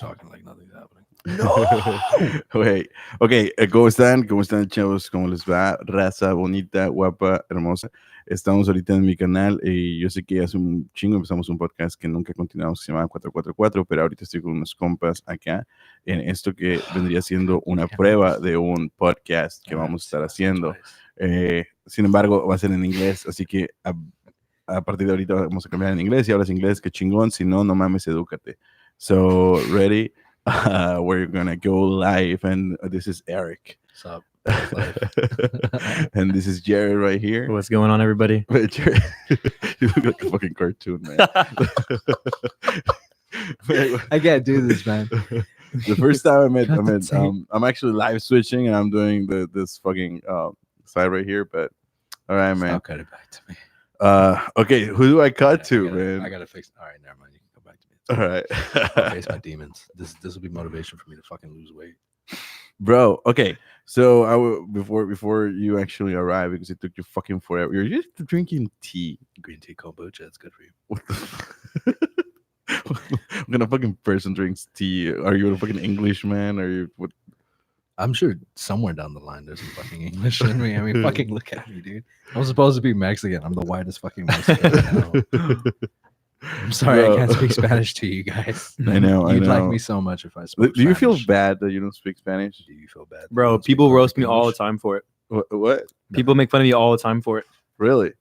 talking like nothing's happening. No. Wait. Ok, ¿cómo están? ¿Cómo están, chavos? ¿Cómo les va? Raza bonita, guapa, hermosa. Estamos ahorita en mi canal y yo sé que hace un chingo empezamos un podcast que nunca continuamos, que se llama 444, pero ahorita estoy con unos compas acá en esto que vendría siendo una prueba de un podcast que vamos a estar haciendo. Sin embargo, va a ser en inglés, así que a partir de ahorita vamos a cambiar en inglés. Si hablas inglés, qué chingón. Si no, no mames, edúcate. So, ready? We're gonna go live, and this is Eric. What's up? And this is Jared right here. What's going on, everybody? Jared, you look like a fucking cartoon, man. I can't do this, man. The first time I met I'm actually live switching, and I'm doing this fucking side right here. But all right, man. I'll cut it back to me. Okay, who do I cut to, man? I gotta fix it. All right, never mind. You can go back to me. All right. I'll face my demons. This will be motivation for me to fucking lose weight. Bro, okay. So I will before you actually arrive, because it took you fucking forever. You're just drinking tea. Green tea kombucha. It's good for you. What the what kind of fucking person drinks tea? Are you a fucking Englishman? Are you what? I'm sure somewhere down the line there's some fucking English in me. I mean, fucking look at me, dude. I'm supposed to be Mexican. I'm the whitest fucking Mexican now. I'm sorry, Bro. I can't speak Spanish to you guys. I know. You'd I know. like me so much if I spoke Do you feel Spanish. bad that you don't speak Spanish? Do you feel bad? that you Bro, don't speak people roast perfect me all the English? time for it. What? People make fun of me all the time for it. Really?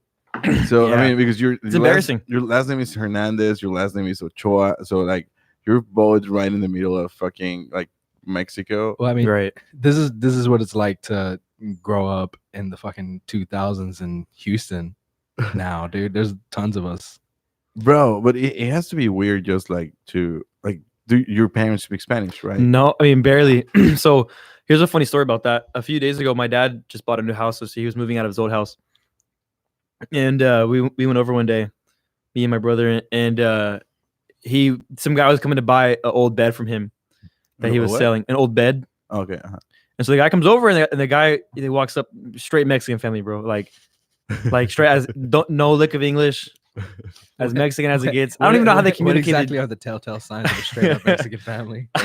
So Yeah. I mean, because It's embarrassing. Your last name is Hernandez. Your last name is Ochoa. So like, you're both right in the middle of fucking like Mexico. Well, I mean, Right. this is what it's like to grow up in the fucking 2000s in Houston. Now, dude, there's tons of us. Bro, but it has to be weird just like to like, do your parents speak Spanish, right? No, I mean, barely. So here's a funny story about that. A few days ago, my dad just bought a new house. So he was moving out of his old house. And we went over one day, me and my brother, and some guy was coming to buy an old bed from him that he was What? selling, an old bed. Okay. And so the guy comes over, and the guy, he walks up, straight Mexican family, bro. Like straight as no lick of English, as Mexican as it gets. I don't even know how they What communicated. exactly are the telltale signs of a straight up Mexican family? How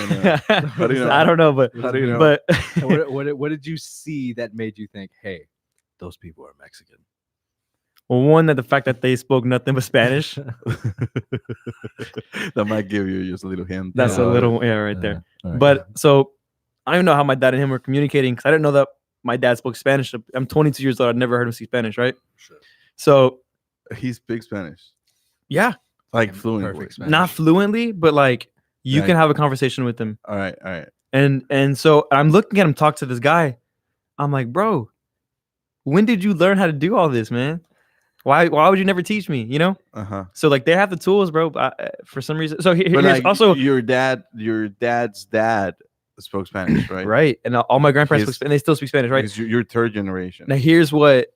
do you know? I don't know, but How do you know? but What did you see that made you think, hey, those people are Mexican? well, one, that the fact that they spoke nothing but Spanish. That might give you just a little hint. That's Yeah. a little right there. All right. But so I don't even know how my dad and him were communicating, because I didn't know that my dad spoke Spanish. I'm 22 years old. I'd never heard him speak Spanish, right? Sure. So He speaks Spanish, yeah, like fluently. Perfect Spanish. not fluently, but like you Right. can have a conversation with him. All right. And so I'm looking at him talk to this guy. I'm like, bro, when did you learn how to do all this, man? Why would you never teach me? You know? So like they have the tools, bro. For some reason. So But here's like, also your dad's dad spoke Spanish, right? right, and all my grandparents His- speak, and they still speak Spanish, right? Because you're third generation. Now here's what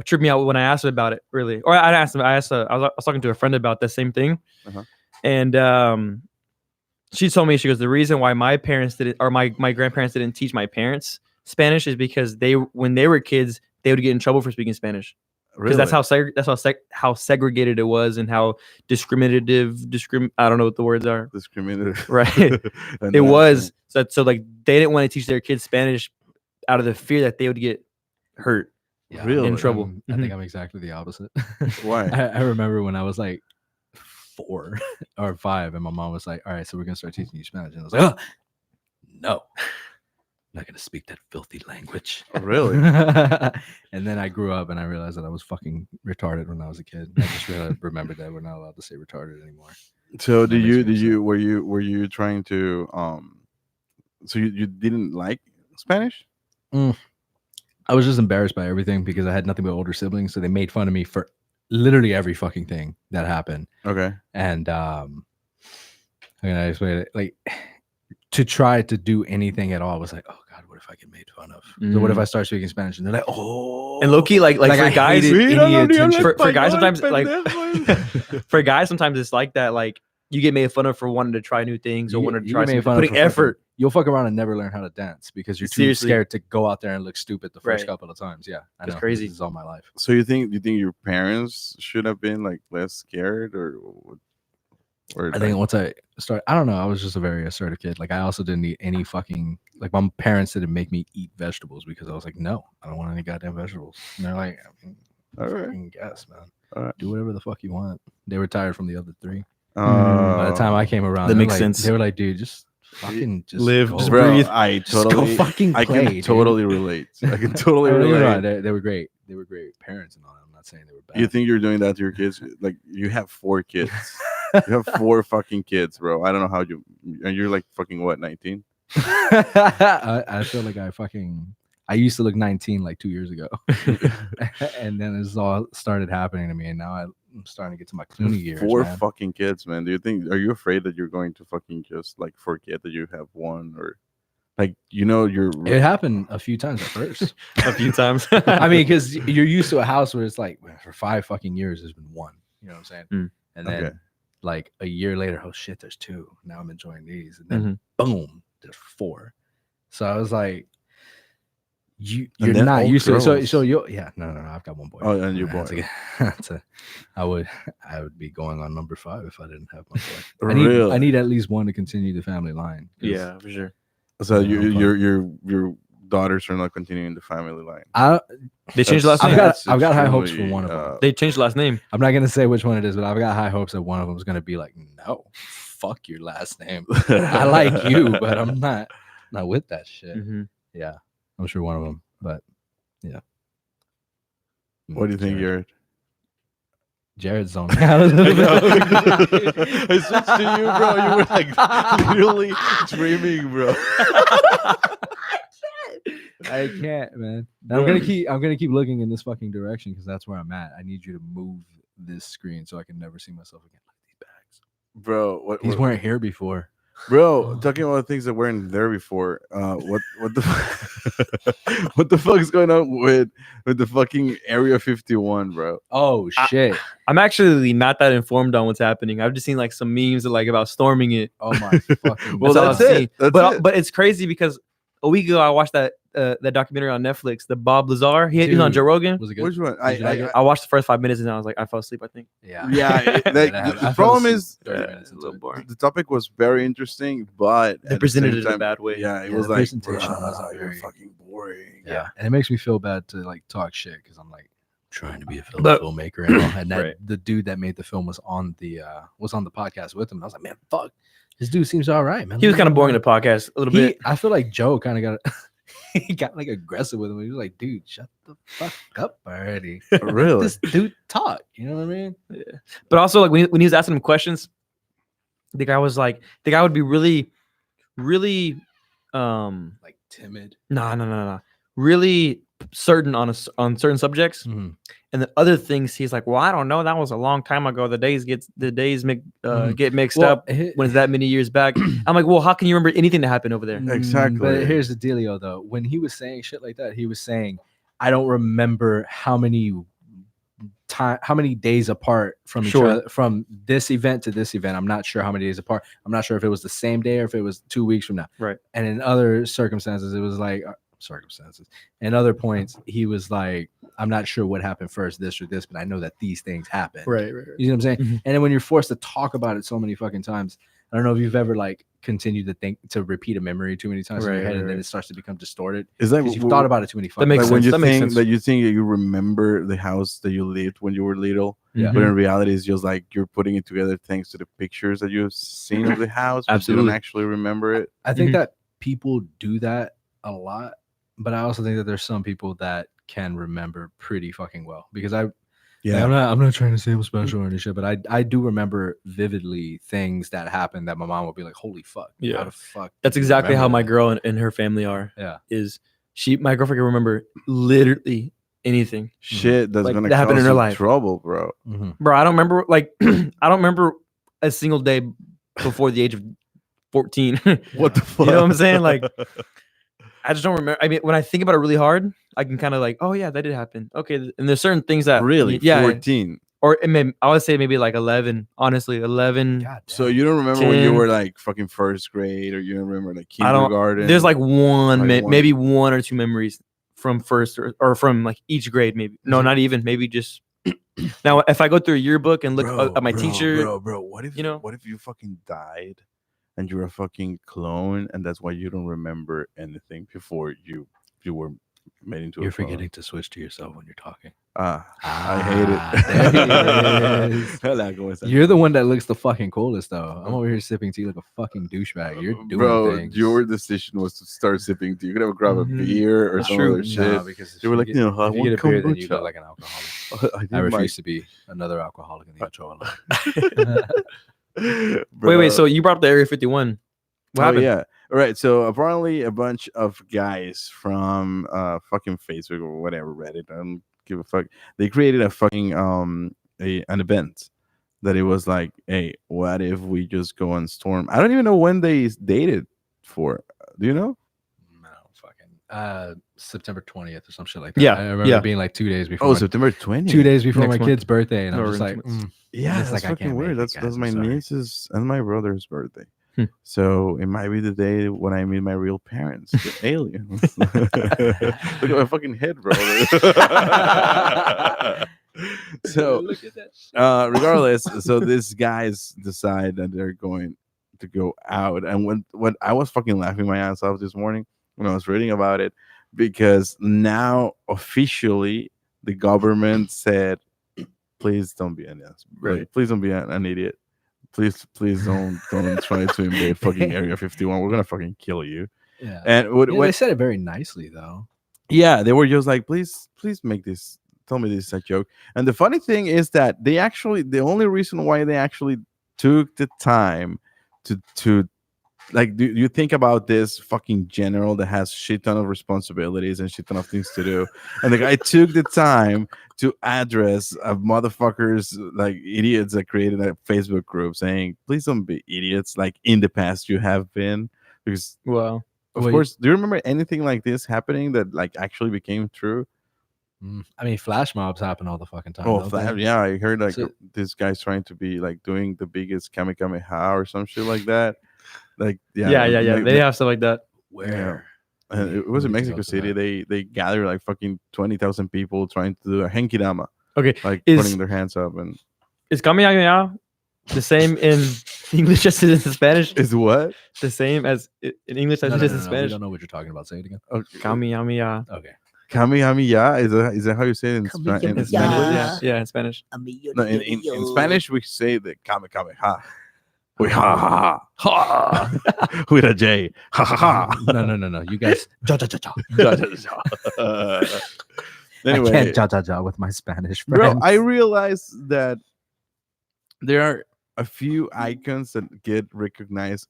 tripped me out when I asked him about it, really. Or I asked him, I was talking to a friend about the same thing. Uh-huh. And she told me, she goes, the reason why my parents didn't, or my grandparents didn't teach my parents Spanish is because when they were kids, they would get in trouble for speaking Spanish. Because that's how segregated it was, and how discriminative, I don't know what the words are. Discriminative. Right. And It was so like they didn't want to teach their kids Spanish out of the fear that they would get hurt. Yeah, Really? In trouble. I Mhm. think I'm exactly the opposite. Why? I remember when I was like 4 or 5, and my mom was like, "All right, so we're gonna start teaching you Spanish," and I was like, "Oh, no, I'm not gonna speak that filthy language." Really? And then I grew up and I realized that I was fucking retarded when I was a kid. I just remembered that we're not allowed to say retarded anymore. So That makes me were you trying to so you didn't like Spanish? I was just embarrassed by everything because I had nothing but older siblings, so they made fun of me for literally every fucking thing that happened. Okay. And how can I explain it? Like, to try to do anything at all was like, oh god, what if I get made fun of? So what if I start speaking Spanish and they're like, oh, And low key, like I for guys, hated any attention. for guys sometimes like for guys sometimes it's like that. Like you get made fun of for wanting to try new things or You- wanting to you try get made something, fun of putting for fucking- effort. You'll fuck around and never learn how to dance because you're too Seriously. scared to go out there and look stupid the first Right. couple of times. Yeah, I That's know. crazy. This is all my life. So you think your parents should have been like less scared, or what? Or I think once I started, I don't know, I was just a very assertive kid. Like, I also didn't eat any fucking, like, my parents didn't make me eat vegetables because I was like, no, I don't want any goddamn vegetables. And they're like, I mean, All right. fucking guess, man. All right. Do whatever the fuck you want. They were tired from the other 3. By By the time I came around, That they're makes like, sense. They were like, dude, just fucking just Live, go. just bro, breathe. I Just go totally, fucking I play, can dude. totally relate. I can totally I mean, relate. they were great. They were great parents and all that. I'm not saying they were bad. You think you're doing that to your kids? Like you have 4 kids. You have 4 fucking kids, bro. I don't know how you. And you're like fucking what, 19? I feel like I used to look 19 like 2 years ago, and then this all started happening to me, and now I'm starting to get to my Clooney years. 4 man. fucking kids, man. Are you afraid that you're going to fucking just like forget that you have one, or like you're? It happened a few times at first. A few times. I mean, because you're used to a house where it's like, man, for 5 fucking years there's been 1. You know what I'm saying? Mm. And then Okay. like a year later, oh shit, there's 2. Now I'm enjoying these, and then boom, there's 4. So I was like, you're then not all used to it. girls. So you no, I've got 1 boy. Oh, and your boy. I would be going on number 5 if I didn't have my boy. Really? I need at least 1 to continue the family line. 'cause Yeah, for sure. So Yeah, no your daughters are not continuing the family line. They changed the last I've name. got high hopes for extremely, one of them. They changed the last name. I'm not gonna say which one it is, but I've got high hopes that one of them is gonna be like, no, fuck your last name. I like you, but I'm not with that shit. Mhm. Yeah, I'm sure one of them, but yeah. What do you think, Jared? Jared's zoning out a little bit. I switched to you, bro. You were like literally dreaming, bro. I can't, man. I'm gonna keep looking in this fucking direction because that's where I'm at. I need you to move this screen so I can never see myself again. Look at these bags. Bro, These weren't here before. Bro, talking about things that weren't there before. What the what the fuck is going on with the fucking Area 51, bro? Oh shit! I'm actually not that informed on what's happening. I've just seen like some memes like about storming it. Oh my fucking! Well, all that's I've it. seen. That's but it. but it's crazy because a week ago I watched that documentary on Netflix, the Bob Lazar. He was on Dude. Joe Rogan. Was it good? Which one? Did you like it? I watched the first 5 minutes and then I was like, I fell asleep. I think. Yeah. Yeah, the problem is a little boring. the topic was very interesting, but They at the presented same it in a time, bad way. Yeah, it Yeah, was the like, presentation "Bruh, wasn't you're very- fucking boring. Yeah, and it makes me feel bad to like talk shit because I'm like trying to be a But- filmmaker and all, and that Right. the dude that made the film was on the podcast with him. And I was like, man, fuck, this dude seems all right, man. He was kind of boring in the podcast a little bit. I feel like Joe kind of got he got like aggressive with him. He was like, dude, shut the fuck up already. Let Really? this dude talk. You know what I mean? But also like when he was asking him questions, the guy would be really, really Like timid. no. Really certain on certain subjects. Mhm. And the other things he's like, well, I don't know. That was a long time ago. The days get mixed Well, up when it's that many years back. I'm like, well, how can you remember anything that happened over there? Exactly. But here's the dealio, though. When he was saying shit like that, he was saying, "I don't remember how many days apart from each Sure. other, from this event to this event. I'm not sure how many days apart. I'm not sure if it was the same day or if it was 2 weeks from now. Right. And in other circumstances, it was like circumstances. And other points, he was like, I'm not sure what happened first, this or this, but I know that these things happened. Right. You know what I'm saying? Mhm. And then when you're forced to talk about it so many fucking times, I don't know if you've ever like continued to repeat a memory too many times in your Right, head, and right, then right. it starts to become distorted Is that because you've thought about it too many fucking makes like when sense. you That makes think sense. that you remember the house that you lived when you were little, Yeah. but in reality, it's just like you're putting it together thanks to the pictures that you've seen of the house. But you Absolutely. don't actually remember it. I think Mhm. that people do that a lot, but I also think that there's some people that can remember pretty fucking well because I'm not trying to say I'm special or any shit, but I do remember vividly things that happened that my mom would be like, holy fuck. Yeah. How the fuck? That's did you exactly how remember my that?" girl and her family are. Yeah. My girlfriend can remember literally anything. Shit that's Like, gonna that happened cause in her you life. trouble, bro. Mhm. Bro, I don't remember I don't remember a single day before the age of 14. What the fuck? You know what I'm saying? Like, I just don't remember. I mean, when I think about it really hard, I can kind of like, oh yeah, that did happen. Okay, and there's certain things that Really? yeah, 14. or I would say maybe like 11. Honestly, 11. God So damn. you don't remember when you 10. were like fucking first grade, or you don't remember like I don't- kindergarten? There's like one, Like one. maybe 1 or 2 memories from first or from like each grade. Maybe no, it- not even. Maybe just Now, if I go through a yearbook and look at my bro, teacher, bro, what if you know? what if you fucking died and you're a fucking clone and that's why you don't remember anything before you were made into You're a clone? forgetting to switch to yourself when you're talking. I hate there it. he is. Hola, ¿cómo estás? You're the one that looks the fucking coolest, though. I'm over here sipping tea like a fucking douchebag. You're doing Bro, things. your decision was to start sipping tea. You could have grabbed a Mhm. beer or That's some true. other shit. No, because if You were like, get, you know, I if you want get a beer, then you kombucha. look like an alcoholic. I, did I refuse to be another alcoholic in the Ochoa line. wait. So you brought up the Area 51. What happened? Yeah. All right. So apparently a bunch of guys from fucking Facebook or whatever, Reddit, I don't give a fuck. They created a fucking an event that it was like, hey, what if we just go and storm? I don't even know when they dated for. Do you know? No, fucking September 20th or some shit like that. Yeah, I remember yeah. it being like 2 days before. Oh, my- September 20th. 2 days before Next my month. kid's birthday, and I'm No, just we're like, in Yeah, It's that's like, I fucking can't weird. make it, That's guys, I'm my sorry. niece's and my brother's birthday. Hmm. So it might be the day when I meet my real parents, the aliens. Look at my fucking head, bro. So look at that shit. regardless, so these guys decide that they're going to go out, and when I was fucking laughing my ass off this morning when I was reading about it, because now officially the government said, please don't be an ass, Right. please don't be an idiot, please don't try to invade fucking Area 51. We're gonna fucking kill you. Yeah. And what, They said it very nicely, though. yeah, they were just like, please make this, tell me this is a joke. And the funny thing is that they actually, the only reason why they actually took the time to like, do you think about this fucking general that has shit ton of responsibilities and shit ton of things to do, and the guy took the time to address motherfuckers like idiots that created a Facebook group saying, please don't be idiots like in the past you have been, because Well, of Well, course, do you remember anything like this happening that like actually became true? I mean, flash mobs happen all the fucking time. Oh, don't they? yeah, I heard like So- this guy's trying to be like doing the biggest Kamehameha or some shit like that. Like, yeah. like, They have stuff like that. Where? and it was in Where did you go Mexico to City. that? They gathered like fucking 20,000 people trying to do a Henkidama, Okay. like Is- putting their hands up. And Is Kamehameha the same in English as it is in Spanish? is what? The same as in English as No, it no, is no, in no, we Spanish? don't know what you're talking about. Say it again. Okay. Kamehameha. Okay. Kamehameha is that how you say it in, in In Spanish? Spanish? Yeah, in Spanish. No, in Spanish we say the Kamehameha. We ha ha ha with a J. Ha ha ha. No. You guys. Ja, ja, ja, ja. Anyway, I can't ja ja ja with my Spanish bro, friends. I realized that there are a few icons that get recognized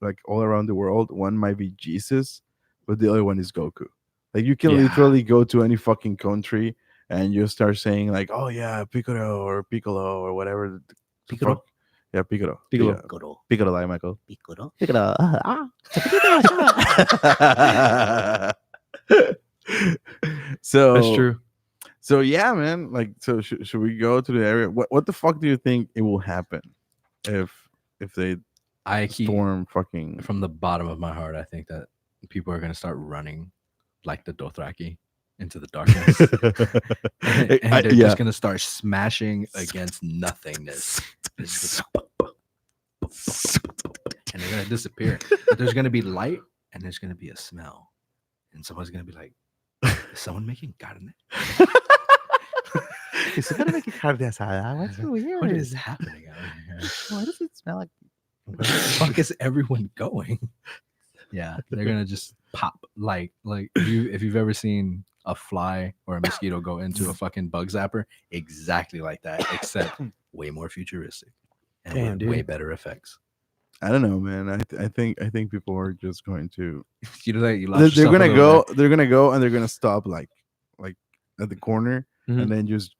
like all around the world. One might be Jesus, but the other one is Goku. Like you can Yeah. literally go to any fucking country and you start saying like, oh yeah, Piccolo or Piccolo or whatever. the Piccolo? fuck- Yeah, Piccolo. Piccolo. Yeah. Piccolo, like Michael. Piccolo. Piccolo. So That's true. So yeah, man. Like, so should we go to the area? What the fuck do you think it will happen if they I keep storm fucking? from the bottom of my heart. I think that people are gonna start running like the Dothraki into the darkness, and they're just gonna start smashing against nothingness. It's just and they're gonna disappear. But there's gonna be light, and there's gonna be a smell, and someone's gonna be like, "Is someone making carne? Is it gonna make it carne asada? What's so weird? What is happening out here? Why does it smell like? Where the fuck is everyone going?" Yeah, they're gonna just pop like if you've ever seen a fly or a mosquito go into a fucking bug zapper, exactly like that, except way more futuristic and Damn, with way dude. better effects. I don't know, man. I think people are just going to. You know that you They're lost yourself a gonna little go. They're gonna go and they're gonna stop like at the corner Mhm. and then just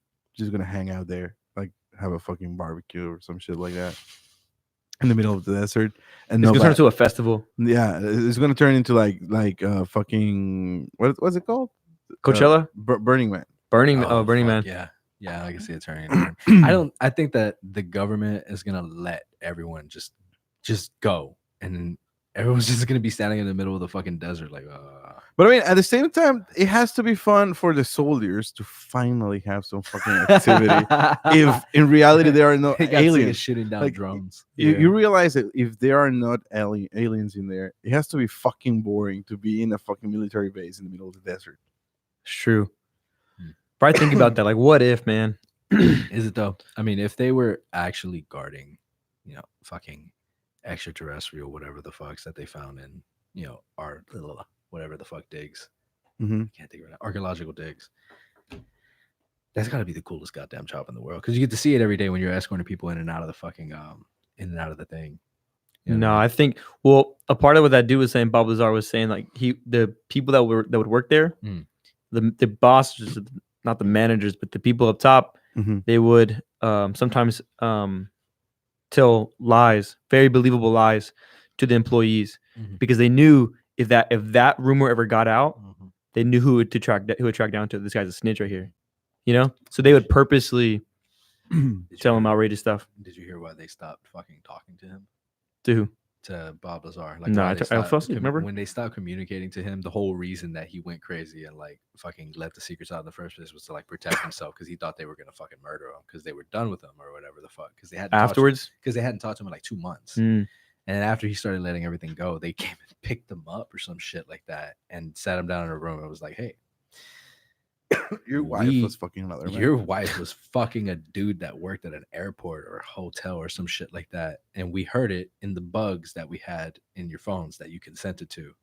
gonna hang out there, like have a fucking barbecue or some shit like that in the middle of the desert. And It's gonna turn nobody- into a festival. yeah, it's gonna turn into like fucking what's it called? Coachella? Burning Man. Burning there. Burning fuck, Man. Yeah, I can see it turning. I think that the government is gonna let everyone just go, and Everyone's just gonna be standing in the middle of the fucking desert, like, But I mean, at the same time, it has to be fun for the soldiers to finally have some fucking activity. If in reality there are no they got sick of aliens, shooting down Like, drones. you realize that if there are not aliens in there, it has to be fucking boring to be in a fucking military base in the middle of the desert. It's true. But I think about that. Like, what if, man? Is it though? I mean, if they were actually guarding, fucking extraterrestrial, whatever the fucks that they found in, our whatever the fuck digs. Mm-hmm. I can't think of it. Archaeological digs. That's got to be the coolest goddamn job in the world because you get to see it every day when you're escorting people in and out of the fucking in and out of the thing. You know No, what I think a part of what that dude was saying, Bob Lazar was saying, like the people that would work there, Mm. the bosses, not the managers, but the people up top, Mm-hmm. they would sometimes tell lies, very believable lies, to the employees Mhm. because they knew if that rumor ever got out, Mhm. they knew who would track down to. This guy's a snitch right here, So they would purposely Did you tell him hear- outrageous stuff. Did you hear why they stopped fucking talking to him? To who? To Bob Lazar. No, why I they fell stopped asleep, remember? when they stopped communicating to him, the whole reason that he went crazy and like fucking let the secrets out in the first place was to like protect himself because he thought they were gonna fucking murder him because they were done with him or whatever the fuck because they hadn't Afterwards, because they hadn't talked to him in like 2 months. Mm. And then after he started letting everything go, they came and picked him up or some shit like that and sat him down in a room and was like, hey, Your wife We- was fucking another man. your wife was fucking a dude that worked at an airport or a hotel or some shit like that. And we heard it in the bugs that we had in your phones that you consented to.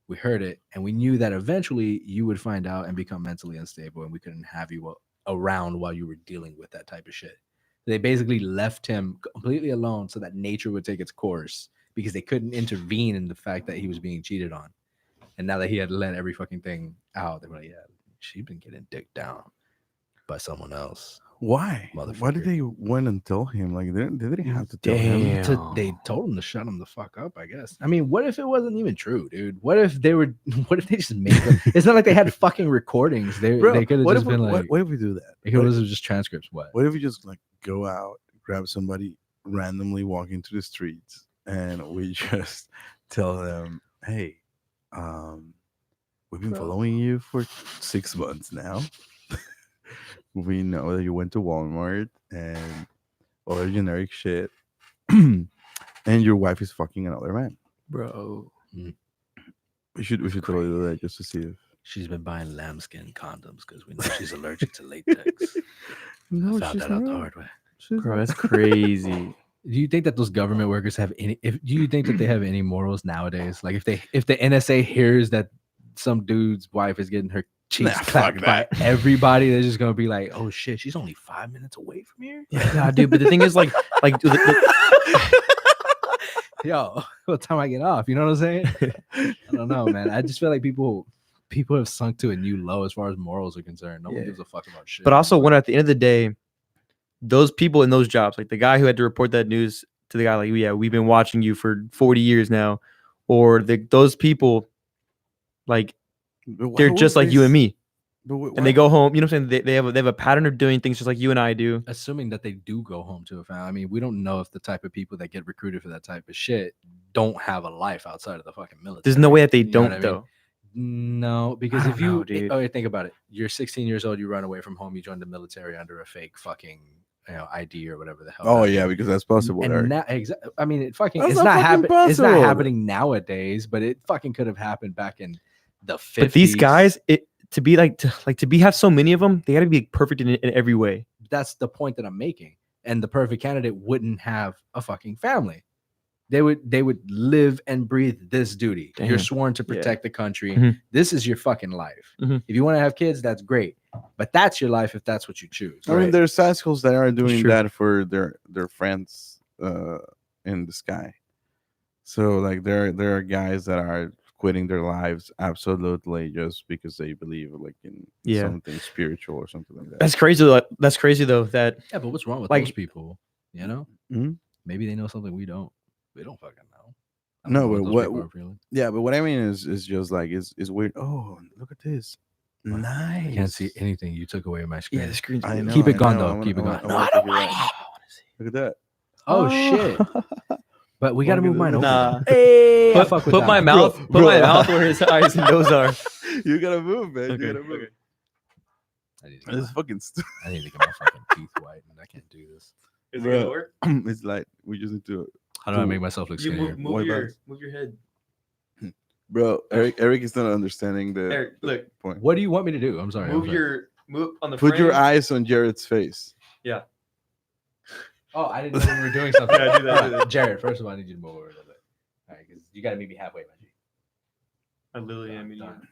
We heard it and we knew that eventually you would find out and become mentally unstable and we couldn't have you around while you were dealing with that type of shit. They basically left him completely alone so that nature would take its course because they couldn't intervene in the fact that he was being cheated on. And now that he had let every fucking thing out, they were like, yeah, she's been getting dicked down by someone else. Why? Why Motherfucker. did they went and tell him? Like, they didn't have to tell him. Damn. They told him to shut him the fuck up, I guess. I mean, what if it wasn't even true, dude? What if they just made them? It's not like they had fucking recordings. They could have what just if been we, like, what if we do that? it could What, have just transcripts. what if we just like go out, grab somebody randomly walking through the streets, and we just tell them, "Hey, we've been following you for 6 months now. We know that you went to Walmart and other generic shit, and your wife is fucking another man. bro. We should totally do that just to see if." She's been buying lambskin condoms because we know she's allergic to latex. No, I found that out the hard way. Bro, that's crazy. Do you think that those government workers have any? Do you think that they have any morals nowadays? Like, if the NSA hears that some dude's wife is getting her cheeks Nah, clapped fuck by that. everybody, they're just gonna be like, "Oh shit, she's only 5 minutes away from here." Yeah, dude. But the thing is, like, Yo, what time I get off? You know what I'm saying? I don't know, man. I just feel like people have sunk to a new low as far as morals are concerned. No one Yeah. gives a fuck about shit. but also when at the end of the day, those people in those jobs, like the guy who had to report that news to the guy, like, yeah, we've been watching you for 40 years now, or those people, like, But why they're would just like you and me, But and they go home. You know what I'm saying? They have a pattern of doing things just like you and I do. assuming that they do go home to a family. I mean, we don't know if the type of people that get recruited for that type of shit don't have a life outside of the fucking military. There's no way that they You know what don't I mean? though. No, because I if don't you know, dude. think about it, you're 16 years old, you run away from home, you join the military under a fake fucking ID or whatever the hell. Oh that yeah, is. because that's possible. And Eric. now, I mean, it fucking That's it's not not fucking happening. It's not possible. happening nowadays, but it fucking could have happened back in the 50s. But these guys, have so many of them, they got to be perfect in every way. That's the point that I'm making. And the perfect candidate wouldn't have a fucking family. They would live and breathe this duty. You're Damn. sworn to Yeah. protect the country. Mhm. This is your fucking life. Mhm. If you want to have kids, that's great. But that's your life if that's what you choose. I mean, right? there's assholes that are doing true. that for their friends in the sky. So like there are guys that are quitting their lives absolutely just because they believe like in Yeah. something spiritual or something like that. That's crazy. That's crazy though. That Yeah, but what's wrong with Like- those people? You know, Mhm. maybe they know something we don't. We don't fucking know. I don't No, know but those what- people are feeling. Yeah, but what I mean is just like it's weird. Oh, look at this. Nice. I can't see anything. You took away my screen. yeah, the screen's I weird. know, Keep it I gone, know. though. Keep it I gone. wanna- No, I I wanna don't figure want it out. it. Look at that. Oh shit! But we gotta move mine over. Nah. Hey, I Put, fuck with put that my one. mouth. Bro, Put my bro. mouth where his eyes and nose are. You gotta move, man. Okay, You gotta move. okay. I need to This get is fucking stupid. I need to get my fucking teeth whitened. I can't do this. Is Bro. it gonna work? It's like we just need to, How do I Dude, make myself look You skinnier? White balance. move your head. bro. Eric is not understanding the Eric, look. point. What do you want me to do? I'm sorry. Move on the. Put your frame. eyes on Jared's face. Yeah. Oh, I didn't know we were doing something. Yeah, do that, do that. Jared, first of all, I need you to move over a little bit. All right, because you got to meet me halfway, my G. I literally am. Done.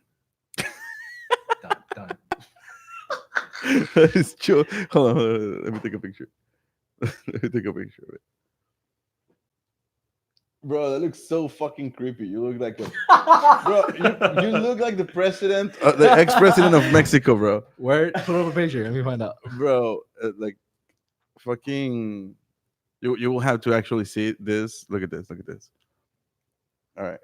Done. It's chill. Hold on. Let me take a picture. Let me take a picture of it. Bro, that looks so fucking creepy. You look like a bro. You look like the president, the ex-president of Mexico, bro. Where? Put up a picture. Let me find out. Bro, like fucking. You will have to actually see this. Look at this. Look at this. All right.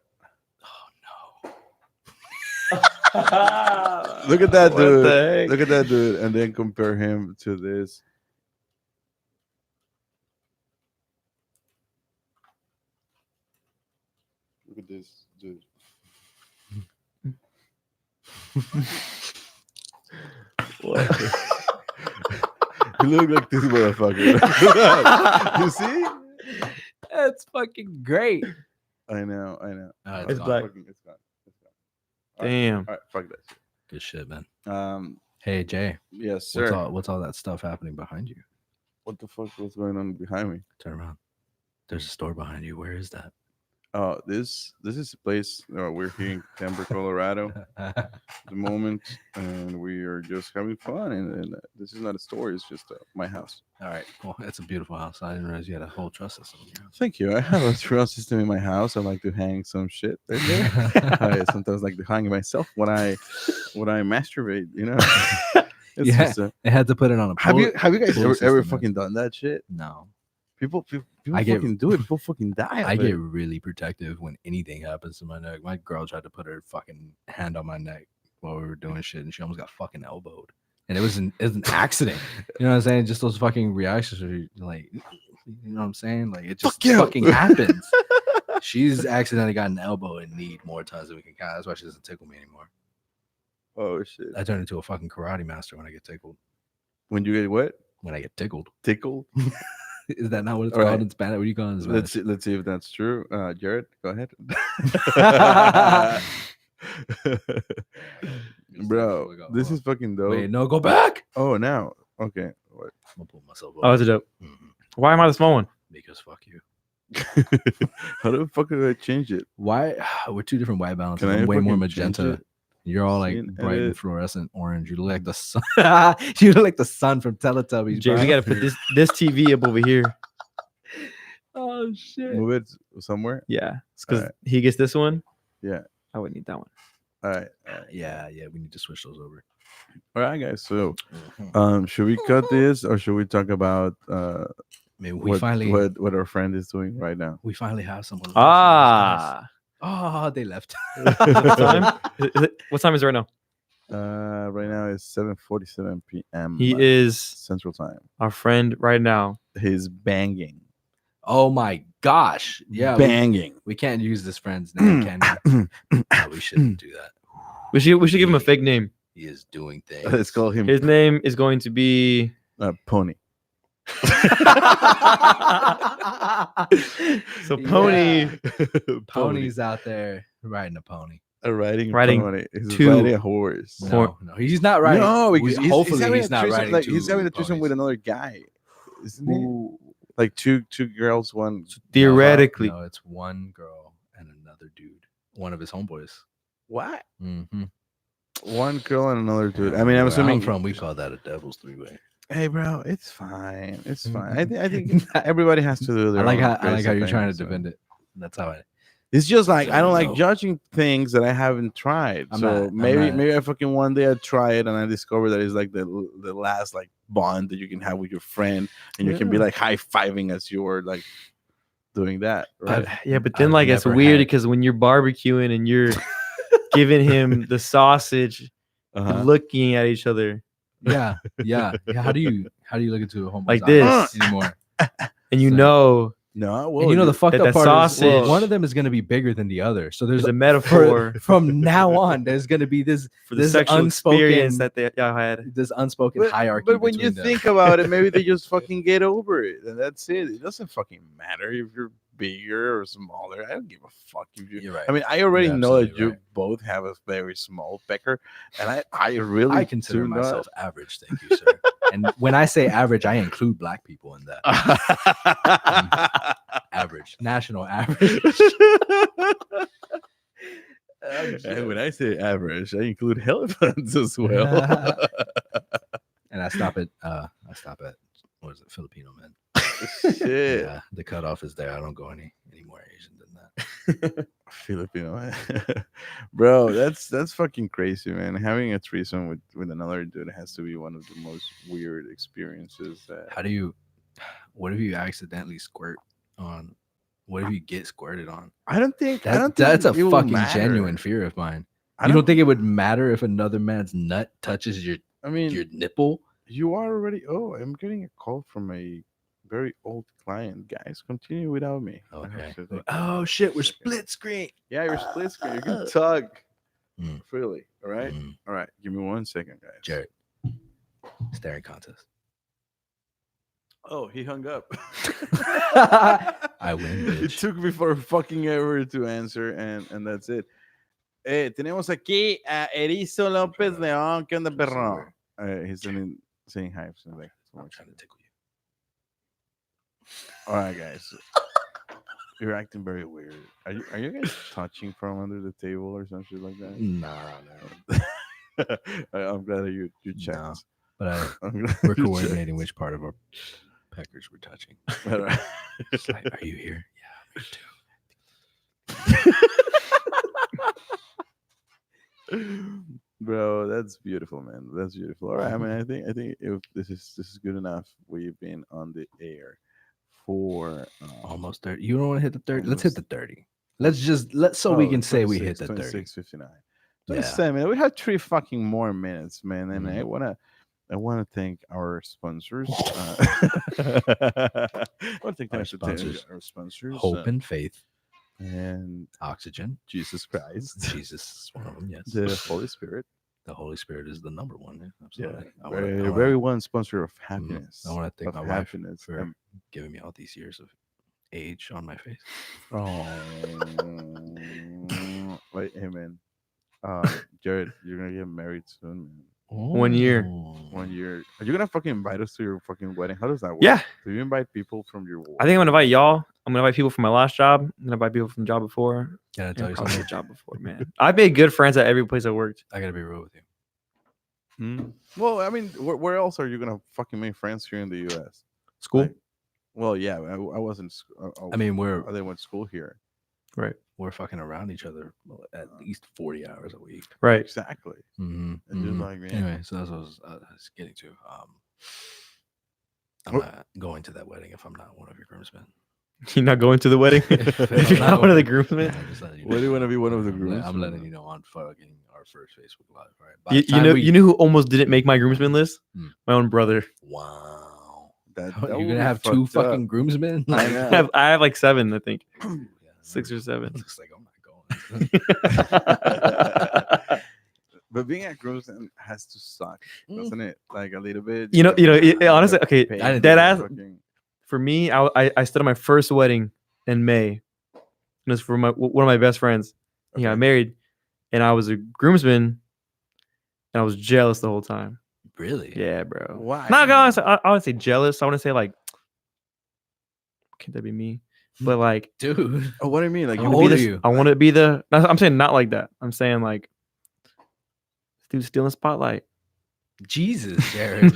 Look at that What dude. the heck? Look at that dude, and then compare him to this. Look at this dude. What? You look like this motherfucker. You see? That's fucking great. I know. It's It's gone. black. It's gone. All right, Damn. All right, fuck that shit. Good shit, man. Yes, Hey, Jay. sir. What's all that stuff happening behind you? What the fuck was going on behind me? Turn around. There's a store behind you. Where is that? Oh, this is a place. We're here in Denver, Colorado, at the moment, and we are just having fun. And this is not a store; it's just my house. All right. Well, it's a beautiful house. I didn't realize you had a whole truss system in your house. Thank you. I have a trail system in my house. I like to hang some shit right there. I sometimes like to hang myself when I masturbate. You know. It's Yeah. just a- I had to put it on a have you pull guys ever system, man. fucking done that shit? No. People I get- fucking do it. People fucking die. I of get it. really protective when anything happens to my neck. My girl tried to put her fucking hand on my neck while we were doing shit, and she almost got fucking elbowed. And it was an accident. You know what I'm saying? Just those fucking reactions are like, you know what I'm saying? Like it just Fuck you. fucking happens. She's accidentally got an elbow and knee more times than we can count. That's why she doesn't tickle me anymore. Oh shit! I turn into a fucking karate master when I get tickled. When you get what? When I get tickled. Tickled? Is that not what it's All called right. in Spanish? What do you call it in Spanish? Let's see if that's true. Jared, go ahead. Bro, this is fucking dope. Wait, no, go back. Oh, now. Okay. What? I'm gonna pull myself up. Oh, it's a dope. Mhm. Why am I the small one? Because fuck you. How the fuck did I change it? Why? We're two different white balances. Can I I'm way more fucking change magenta. it? You're all like See and bright and edit. fluorescent orange. You look like the sun. You look like the sun from Teletubbies. Jay, bro. we gotta put this TV up over here. Oh shit. Move it somewhere. Yeah, because Alright. he gets this one. Yeah. I would need that one. All right. Yeah. We need to switch those over. All right, guys. So, should we cut this or should we talk about Maybe we what, finally what our friend is doing right now? we finally have someone. Ah, Oh, they left. what time? What time is it right now? Right now it's 7:47 p.m. He is Central Time. our friend right now. He's banging. Oh my gosh. Yeah. Banging. We can't use this friend's name, can we? No, we shouldn't do that. We should give him a fake name. He is doing things. Let's call him His name is going to be. Pony. So Pony. Yeah. Pony's out there riding a pony. Riding Riding He's two- riding a horse. Or- No, he's not riding. No, because hopefully having he's a not threesome, riding. like, he's having a two threesome with ponies. another guy, isn't he? Like two girls, one. Theoretically, No, it's one girl and another dude. One of his homeboys. What? Mm-hmm. One girl and another dude. I mean, I'm assuming. from we call that a devil's three-way. Hey, bro, it's fine. It's fine. I think everybody has to do their. I like own how bits of you're trying to things, so. defend it. That's how I. It's just like I don't like No. judging things that I haven't tried. I'm so not- I'm maybe not- maybe I fucking one day I try it and I discover that it's like the last like bond that you can have with your friend, and you can be Yeah. like high fiving as you were like doing that. Right? yeah, but then I've like it's never weird had- because when you're barbecuing and you're giving him the sausage, Uh-huh. looking at each other, Yeah. How do you look into a homeboy's Like eyes this. anymore? and you So- know No, well, And you know the fucked that up part is sausage- one of them is going to be bigger than the other. So there's There's a metaphor from now on. There's going to be this for the this sexual experience unspoken- that y'all had. this unspoken hierarchy. But when you between them. think about it, maybe they just fucking get over it, and that's it. It doesn't fucking matter if you're bigger or smaller. I don't give a fuck if you. You're right. I mean, I already You're know that absolutely you right. both have a very small pecker, and I really I consider do not- myself average. Thank you, sir. And when I say average, I include black people in that. Average, national average. And when I say average, I include elephants as well. And I stop at what is it, Filipino men. Shit. Yeah, the cutoff is there. I don't go any more Asian than that. Filipino, bro. That's fucking crazy, man. Having a threesome with another dude has to be one of the most weird experiences. What if you accidentally squirt on? What if you get squirted on? I don't think That's a it will fucking matter. genuine fear of mine. I You don't think it would matter if another man's nut touches I mean, your nipple? you are already. Oh, I'm getting a call from a very old client. Guys, continue without me. I have Okay. to take Oh a shit, we're second. split screen. Yeah, you're split screen. You can tug Mm. freely. All right. Mm. All right. Give me 1 second, guys. Jared. Staring contest. Oh, he hung up. I win, It bitch. took me for fucking ever to answer, and that's it. Tenemos aquí a Erizo López León. ¿Qué onda, perro? He's saying hi. So like, I'm trying to tickle you. all right, guys. You're acting very weird. Are you guys touching from under the table or something like that? No. I'm glad that you checked. No. But I'm glad we're you coordinating which part of our peckers we're touching. checked. All right. It's like, are you here? Yeah, me too. Bro, that's beautiful, man. That's beautiful. All right, I mean, I think if this is good enough. We've been on the air for Almost 30. You don't want to hit the 30? Let's hit the 30. Let's we can say we hit the 30. 26:59. Yeah. 27 minutes. We have 3 fucking more minutes, man. And Mhm. I wanna thank our sponsors. I want to thank Our our sponsors. Hope and faith, and oxygen. Jesus Christ, Jesus is one of them. Yes. the Holy Spirit. The Holy Spirit is the number one. Yeah, Yeah, absolutely. very one sponsor of happiness. I want to thank of my wife happiness. for giving me all these years of age on my face. Oh, wait, hey man, Jared, you're gonna get married soon, man. 1 year. 1 year. Are you gonna fucking invite us to your fucking wedding? How does that work? Yeah, Do you invite people from your? I think I'm gonna invite y'all. I'm gonna invite people from my last job. I'm gonna invite people from the job before. Can I tell And you probably something? the job before, man. I've made good friends at every place I worked. I gotta be real with you. Well, I mean, where else are you gonna fucking make friends here in the U.S.? School, Like, well, yeah, I wasn't. I mean, they went to school here. right? we're fucking around each other at least 40 hours a week. Right. Exactly. Mm-hmm. And just like me. Anyway, so that's what I was getting to. I'm What- not going to that wedding if I'm not one of your groomsmen. You're not going to the wedding if I'm you're not one of the going- groomsmen. Yeah, I'm just letting Why do you want to be one of the I'm groomsmen? letting you know on fucking our first Facebook Live. Right? By You, the time know, we- you know who almost didn't make my groomsmen list? Hmm. My own brother. Wow. That You're would gonna be have 2 fucked up. fucking groomsmen? I Like, know. I have like 7, I think. yeah, 6 or 7. Looks like I'm not going. But being a groomsman has to suck, doesn't it? Like a little bit. You know, honestly, okay, I didn't dead do ass. Fucking- For me, I stood at my first wedding in May. It was for one of my best friends. He got Okay. married, and I was a groomsman, and I was jealous the whole time. Really? Yeah, bro. Why? Not gonna say, I wouldn't say jealous. I want to say like, can't that be me? But like, Dude. Oh, what do you mean? Like How you old be are the- you? I want to be the. I'm saying not like that. I'm saying like, dude, stealing spotlight. Jesus, Jared.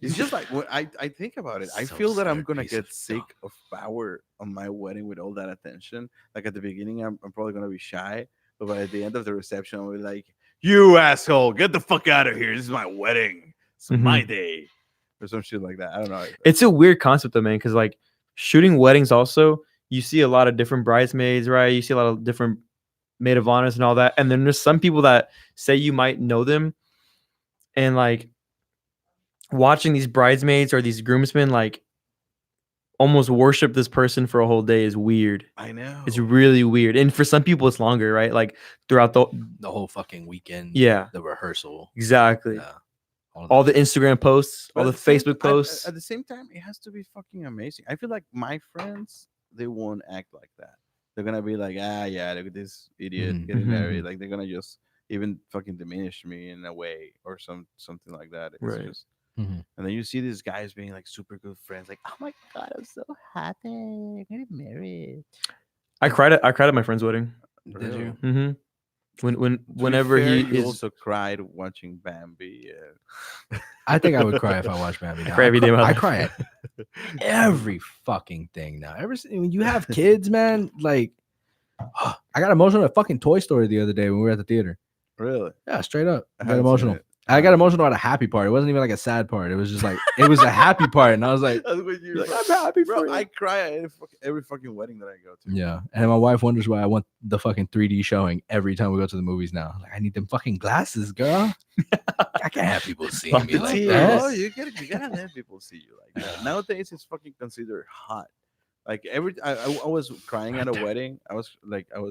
It's just like when I think about it, I So feel that I'm absurd gonna piece get of sick dumb. of power on my wedding with all that attention. Like at the beginning, I'm probably gonna be shy, but by the end of the reception, I'll be like, "You asshole, get the fuck out of here! This is my wedding. It's my day," or some shit like that. I don't know. It's a weird concept though, man, because like shooting weddings also, you see a lot of different bridesmaids, right? You see a lot of different maid of honors and all that. And then there's some people that say you might know them, and like watching these bridesmaids or these groomsmen like almost worship this person for a whole day is weird. I know. It's really weird. And for some people, it's longer, right? Like throughout the whole fucking weekend. Yeah. The rehearsal. Exactly. Yeah. All the Instagram posts, all But the at same- Facebook posts. At the same time, it has to be fucking amazing. I feel like my friends, they won't act like that. They're gonna be like, yeah, look at this idiot Mhm. getting Mhm. married. Like they're gonna just even fucking diminish me in a way or something like that. It's Right. just, Mhm. and then you see these guys being like super good friends, like, Oh my god, I'm so happy. I'm getting married. I cried at my friend's wedding. Did Really? you? Mm-hmm. to be Whenever fair, he you is also cried watching Bambi. I think I would cry if I watched Bambi now. cry every day of my I life. cry at every fucking thing now. When you have kids, man, like I got emotional at fucking Toy Story the other day when we were at the theater. Really? Yeah, straight up. I got haven't seen emotional. it. I got emotional at a happy part. It wasn't even like a sad part. It was just like it was a happy part, and I was like, That's when you're like, like, I'm happy bro, for you. I cry at every fucking wedding that I go to. Yeah. And my wife wonders why I want the fucking 3D showing every time we go to the movies now. Like, I need them fucking glasses, girl. I can't have people seeing me like Puppeteers. that. Oh, you gotta let people see you like that. Nowadays, it's fucking considered hot. Like I was crying at a wedding. I was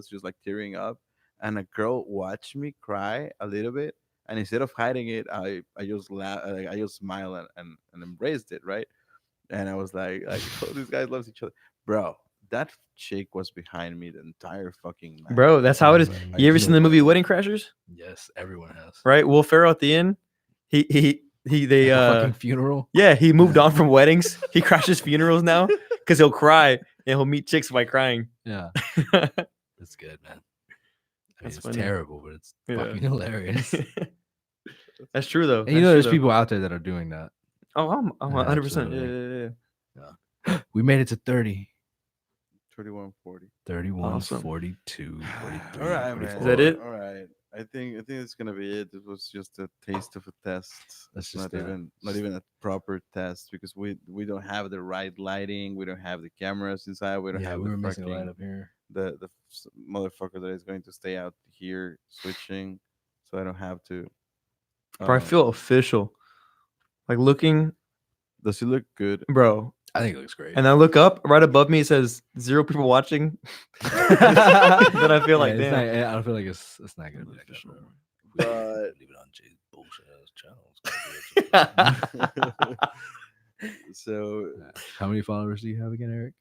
just like tearing up, and a girl watched me cry a little bit, and instead of hiding it, I just like, I just smiled and embraced it, right? And I was like, oh, these guys love each other, bro. That chick was behind me the entire fucking night. Bro, that's how it is. Like, You ever seen the movie Wedding Crashers? Yes, everyone has. Right? Will Ferrell at the end, they The fucking funeral. yeah, he moved on from weddings. He crashes funerals now because he'll cry and he'll meet chicks by crying. Yeah. It's good, man. I mean, That's it's funny. terrible, but it's Yeah. fucking hilarious. That's true though. And you know, there's people out there that are doing that. Oh, I'm 100%. Absolutely. Yeah. We made it to 30. 3140. 31, Awesome. 42, 43. All right, man. 44. Is that it? All right. I think it's gonna be it. It was just a taste of a test. That's It's just not even a proper test because we don't have the right lighting. We don't have the cameras inside. We don't Yeah, have we the were missing a fucking- light up here. the motherfucker that is going to stay out here switching, so I don't have to. Bro, I feel official. Like looking, Does he look good? bro. I think it looks great. And I look up right above me, it says 0 people watching. Then I feel like, it's damn. not, I don't feel like it's not gonna be like that, bro. But- Leave it on Jay's bullshit ass channel. So How many followers do you have again, Eric?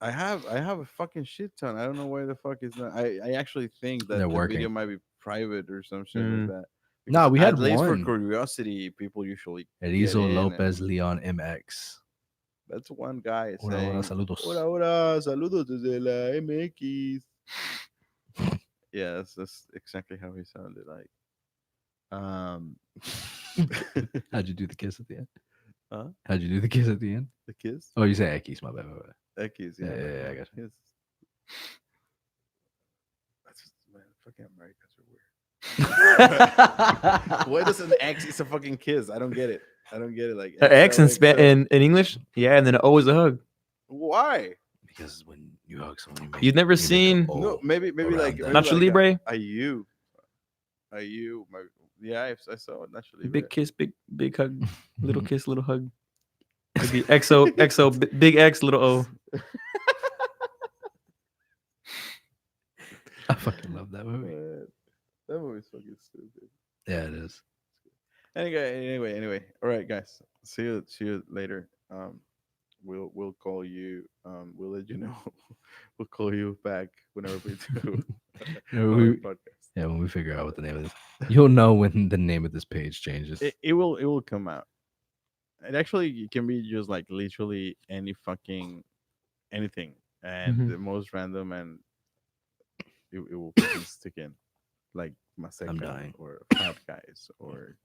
I have a fucking shit ton. I don't know why the fuck is not. I actually think that They're the working. video might be private or some shit like that. No, we had at least one. for curiosity, people usually. Erizo get in and- Lopez Leon MX. That's one guy Hola, saying. hola, saludos. Hola, hola, saludos desde la MX. Yeah, that's exactly how he sounded like. How'd you do the kiss at the end? Huh? How'd you do the kiss at the end? The kiss? Oh, you say Ekis, my bad. X, Yeah, yeah, I got you. Kiss. That's just, man, fucking Americans are weird. Why does an X is a fucking kiss? I don't get it. Like X in, XOXO. in English? Yeah, and then O is a hug. Why? Because when you hug someone, You've never seen- No, maybe around like that. Nacho like Libre? A U. Yeah, I saw it. Nacho Libre. Big kiss, big hug. Little kiss, little hug. Maybe XO, big X, little O. I fucking love that movie. That movie's fucking stupid. Yeah, it is. Anyway. All right, guys. See you later. We'll call you. We'll let you know. We'll call you back whenever we do. No, our we- podcast. Yeah, when we figure out what the name of this, you'll know when the name of this page changes. It will come out. It actually can be just like literally any fucking anything and Mhm. the most random, and it will fucking stick in, like Maseca dying. or Five Guys or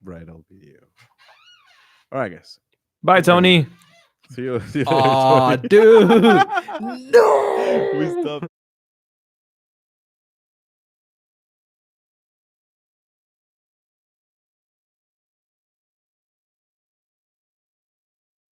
Bridal Video. All right, guys. Bye, Tony. See you. Aw, Tony. dude. We stopped.